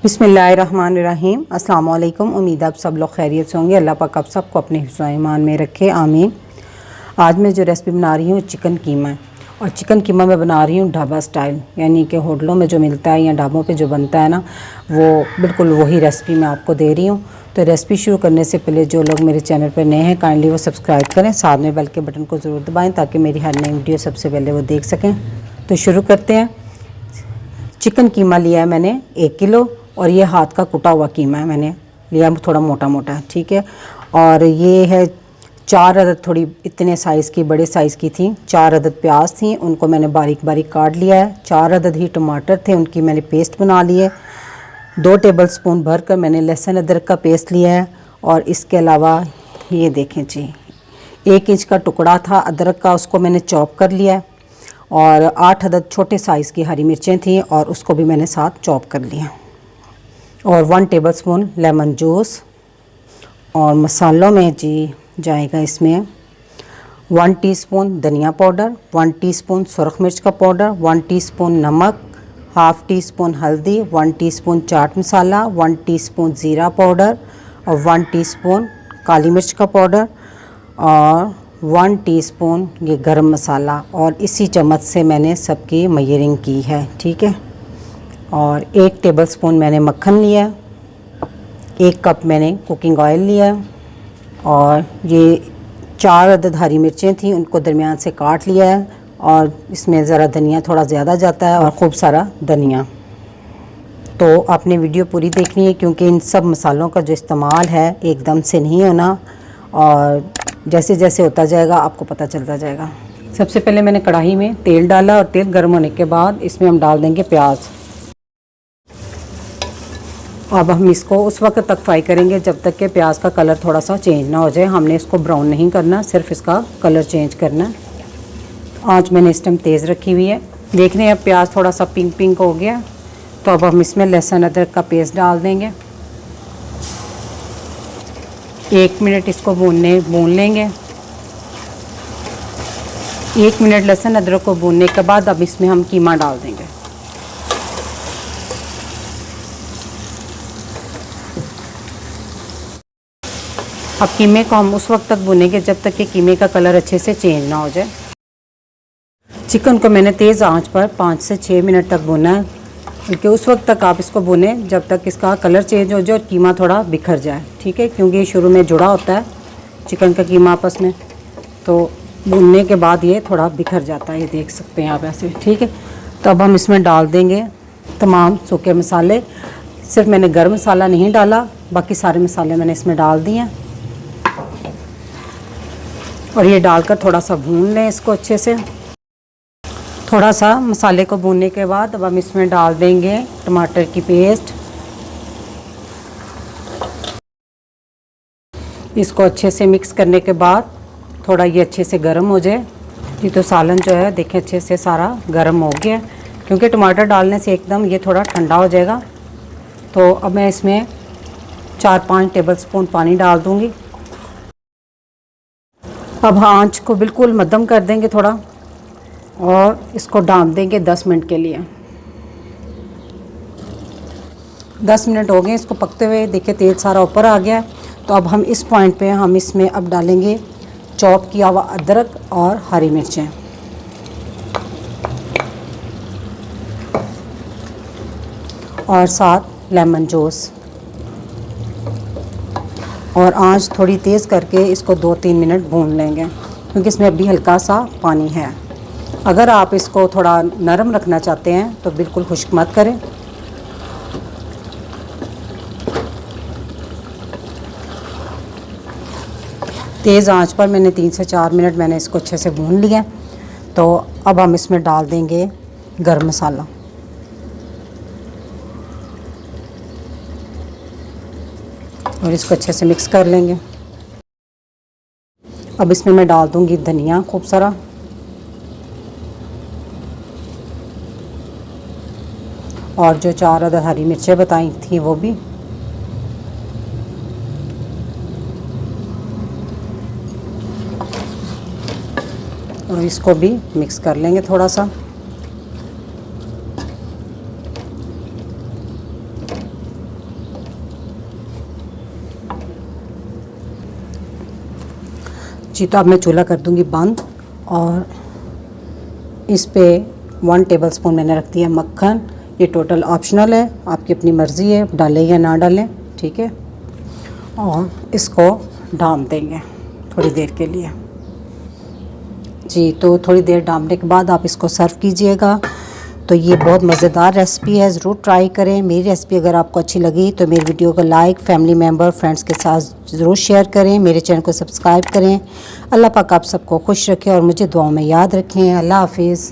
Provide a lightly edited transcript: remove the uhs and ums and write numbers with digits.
बिस्मिल्लाहिर्रहमानिर्रहीम। अस्सलाम वालेकुम। उम्मीद आप सब लोग खैरियत से होंगे। अल्लाह पाक आप सबको अपने हिफ्ज़ व ईमान में रखे, आमीन। आज मैं जो रेसिपी बना रही हूँ चिकन कीमा है, और चिकन कीमा मैं बना रही हूँ ढाबा स्टाइल, यानी कि होटलों में जो मिलता है या ढाबों पे जो बनता है ना, वो बिल्कुल वही रेसिपी मैं आपको दे रही हूँ। तो रेसिपी शुरू करने से पहले जो लोग मेरे चैनल पर नए हैं काइंडली वो सब्सक्राइब करें, साथ में बेल के बटन को ज़रूर दबाएँ ताकि मेरी हर नई वीडियो सबसे पहले वो देख सकें। तो शुरू करते हैं। चिकन कीमा लिया है मैंने 1 किलो, और ये हाथ का कुटा हुआ कीमा है, मैंने लिया थोड़ा मोटा मोटा, ठीक है। और ये है 4 अदद, थोड़ी इतने साइज़ की, बड़े साइज़ की थी। 4 अदद प्याज थी, उनको मैंने बारीक बारीक काट लिया है। 4 अदद ही टमाटर थे, उनकी मैंने पेस्ट बना ली है। 2 टेबलस्पून भर कर मैंने लहसुन अदरक का पेस्ट लिया है। और इसके अलावा ये देखें जी, 1 इंच का टुकड़ा था अदरक का, उसको मैंने चॉप कर लिया है। और 8 अदद छोटे साइज़ की हरी मिर्चें थी, और उसको भी मैंने साथ चॉप कर लिया। और 1 टेबलस्पून लेमन जूस। और मसालों में जी जाएगा इसमें 1 टीस्पून धनिया पाउडर, 1 टीस्पून सुरख मिर्च का पाउडर, 1 टीस्पून नमक, हाफ़ टीस्पून हल्दी, 1 टीस्पून चाट मसाला, 1 टीस्पून ज़ीरा पाउडर, और 1 टीस्पून काली मिर्च का पाउडर, और 1 टीस्पून ये गरम मसाला। और इसी चम्मच से मैंने सबकी मेजरिंग की है, ठीक है। और 1 टेबलस्पून मैंने मक्खन लिया, 1 कप मैंने कुकिंग ऑयल लिया, और ये 4 अदद हरी मिर्चें थी, उनको दरमियान से काट लिया है। और इसमें ज़रा धनिया थोड़ा ज़्यादा जाता है, और खूब सारा धनिया। तो आपने वीडियो पूरी देखनी है, क्योंकि इन सब मसालों का जो इस्तेमाल है एकदम से नहीं होना, और जैसे जैसे होता जाएगा आपको पता चलता जाएगा। सबसे पहले मैंने कढ़ाई में तेल डाला, और तेल गर्म होने के बाद इसमें हम डाल देंगे प्याज। अब हम इसको उस वक्त तक फ्राई करेंगे जब तक कि प्याज का कलर थोड़ा सा चेंज ना हो जाए। हमने इसको ब्राउन नहीं करना, सिर्फ इसका कलर चेंज करना है। आँच मैंने इस टाइम तेज़ रखी हुई है। देख रहे हैं अब प्याज थोड़ा सा पिंक पिंक हो गया। तो अब हम इसमें लहसुन अदरक का पेस्ट डाल देंगे। 1 मिनट इसको भून लेंगे। 1 मिनट लहसुन अदरक को भूनने के बाद अब इसमें हम कीमा डाल देंगे। अब कीमे को हम उस वक्त तक भूनेंगे जब तक कि कीमे का कलर अच्छे से चेंज ना हो जाए। चिकन को मैंने तेज़ आंच पर 5 से 6 मिनट तक भूना है, क्योंकि उस वक्त तक आप इसको भुनें जब तक इसका कलर चेंज हो जाए और कीमा थोड़ा बिखर जाए, ठीक है। क्योंकि शुरू में जुड़ा होता है चिकन का कीमा आपस में, तो भुनने के बाद ये थोड़ा बिखर जाता है, ये देख सकते हैं आप ऐसे, ठीक है। तो अब हम इसमें डाल देंगे तमाम सूखे मसाले। सिर्फ मैंने गरम मसाला नहीं डाला, बाकी सारे मसाले मैंने इसमें डाल दिए हैं। और ये डालकर थोड़ा सा भून लें इसको अच्छे से। थोड़ा सा मसाले को भूनने के बाद अब हम इसमें डाल देंगे टमाटर की पेस्ट। इसको अच्छे से मिक्स करने के बाद थोड़ा ये अच्छे से गर्म हो जाए। ये तो सालन जो है देखें अच्छे से सारा गर्म हो गया, क्योंकि टमाटर डालने से एकदम ये थोड़ा ठंडा हो जाएगा। तो अब मैं इसमें 4-5 टेबलस्पून पानी डाल दूँगी। अब आंच को बिल्कुल मध्यम कर देंगे थोड़ा, और इसको ढाँप देंगे 10 मिनट के लिए। 10 मिनट हो गए इसको पकते हुए, देखिए तेल सारा ऊपर आ गया। तो अब हम इस पॉइंट पे हम इसमें अब डालेंगे चॉप किया हुआ अदरक और हरी मिर्चें, और साथ लेमन जूस। और आंच थोड़ी तेज़ करके इसको 2-3 मिनट भून लेंगे, क्योंकि इसमें अभी हल्का सा पानी है। अगर आप इसको थोड़ा नरम रखना चाहते हैं तो बिल्कुल खुश्क मत करें। तेज़ आंच पर मैंने 3 से 4 मिनट मैंने इसको अच्छे से भून लिया। तो अब हम इसमें डाल देंगे गरम मसाला, और इसको अच्छे से मिक्स कर लेंगे। अब इसमें मैं डाल दूंगी धनिया खूब सारा, और जो 4 अदद हरी मिर्चें बताई थी वो भी। और इसको भी मिक्स कर लेंगे थोड़ा सा। जी तो अब मैं चूल्हा कर दूंगी बंद और इस पे 1 टेबलस्पून मैंने रख दिया मक्खन। ये टोटल ऑप्शनल है, आपकी अपनी मर्ज़ी है डालें या ना डालें, ठीक है। और इसको ढाँप देंगे थोड़ी देर के लिए। जी तो थोड़ी देर ढाँपने के बाद आप इसको सर्व कीजिएगा। तो ये बहुत मज़ेदार रेसिपी है, ज़रूर ट्राई करें। मेरी रेसिपी अगर आपको अच्छी लगी तो मेरी वीडियो को लाइक, फैमिली मेम्बर, फ्रेंड्स के साथ ज़रूर शेयर करें। मेरे चैनल को सब्सक्राइब करें। अल्लाह पाक आप सबको खुश रखे और मुझे दुआओं में याद रखें। अल्लाह हाफिज़।